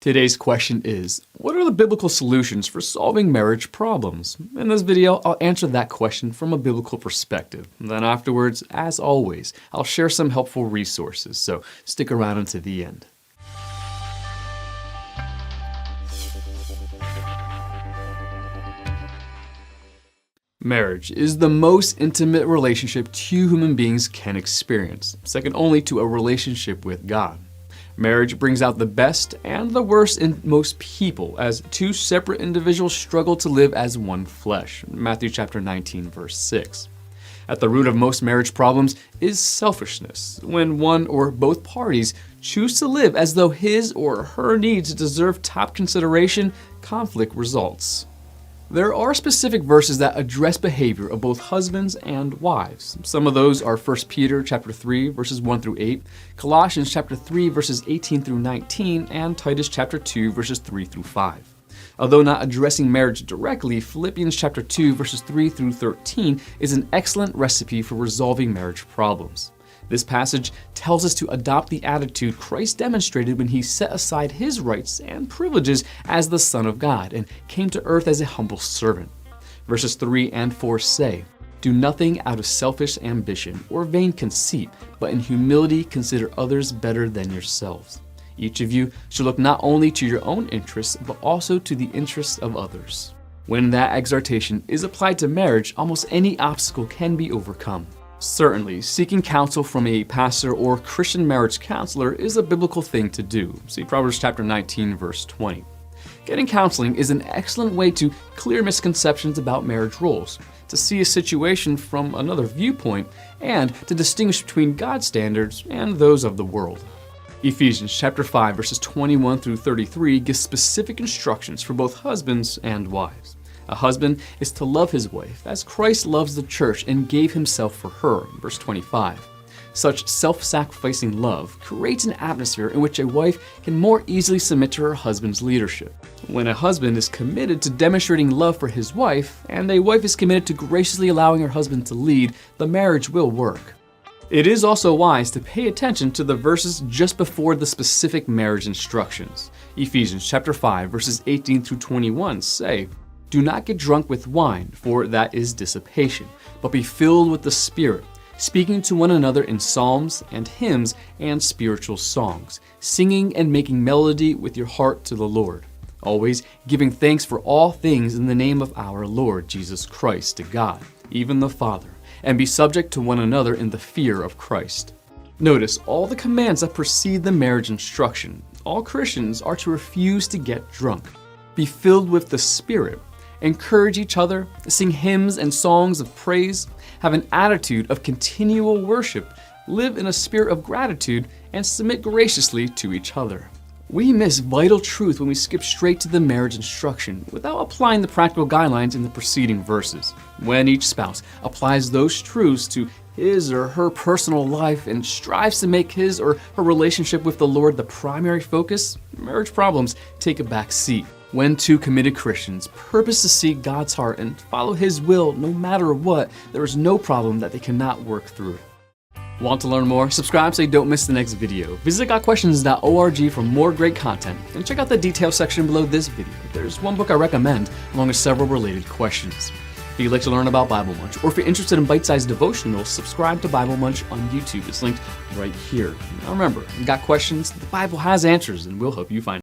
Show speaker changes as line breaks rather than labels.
Today's question is, what are the biblical solutions for solving marriage problems? In this video, I'll answer that question from a biblical perspective. And then afterwards, as always, I'll share some helpful resources, so stick around until the end. Marriage is the most intimate relationship two human beings can experience, second only to a relationship with God. Marriage brings out the best and the worst in most people as two separate individuals struggle to live as one flesh. Matthew chapter 19, verse 6. At the root of most marriage problems is selfishness. When one or both parties choose to live as though his or her needs deserve top consideration, conflict results. There are specific verses that address behavior of both husbands and wives. Some of those are 1 Peter chapter 3 verses 1 through 8, Colossians chapter 3 verses 18 through 19, and Titus chapter 2 verses 3 through 5. Although not addressing marriage directly, Philippians chapter 2 verses 3 through 13 is an excellent recipe for resolving marriage problems. This passage tells us to adopt the attitude Christ demonstrated when he set aside his rights and privileges as the Son of God and came to earth as a humble servant. Verses 3 and 4 say, "Do nothing out of selfish ambition or vain conceit, but in humility consider others better than yourselves. Each of you should look not only to your own interests, but also to the interests of others." When that exhortation is applied to marriage, almost any obstacle can be overcome. Certainly, seeking counsel from a pastor or Christian marriage counselor is a biblical thing to do. See Proverbs chapter 19, verse 20. Getting counseling is an excellent way to clear misconceptions about marriage roles, to see a situation from another viewpoint, and to distinguish between God's standards and those of the world. Ephesians chapter 5, verses 21 through 33 gives specific instructions for both husbands and wives. A husband is to love his wife as Christ loves the church and gave himself for her, verse 25. Such self-sacrificing love creates an atmosphere in which a wife can more easily submit to her husband's leadership. When a husband is committed to demonstrating love for his wife, and a wife is committed to graciously allowing her husband to lead, the marriage will work. It is also wise to pay attention to the verses just before the specific marriage instructions. Ephesians chapter 5, verses 18 through 21 say, "Do not get drunk with wine, for that is dissipation, but be filled with the Spirit, speaking to one another in psalms and hymns and spiritual songs, singing and making melody with your heart to the Lord, always giving thanks for all things in the name of our Lord Jesus Christ to God, even the Father, and be subject to one another in the fear of Christ." Notice all the commands that precede the marriage instruction. All Christians are to refuse to get drunk, be filled with the Spirit, encourage each other, sing hymns and songs of praise, have an attitude of continual worship, live in a spirit of gratitude, and submit graciously to each other. We miss vital truth when we skip straight to the marriage instruction without applying the practical guidelines in the preceding verses. When each spouse applies those truths to his or her personal life and strives to make his or her relationship with the Lord the primary focus, marriage problems take a back seat. When two committed Christians purpose to seek God's heart and follow His will no matter what, there is no problem that they cannot work through. Want to learn more? Subscribe so you don't miss the next video. Visit gotquestions.org for more great content, and check out the details section below this video. There's one book I recommend, along with several related questions. If you'd like to learn about Bible Munch, or if you're interested in bite-sized devotionals, subscribe to Bible Munch on YouTube. It's linked right here. Now remember, you got questions? The Bible has answers, and we'll help you find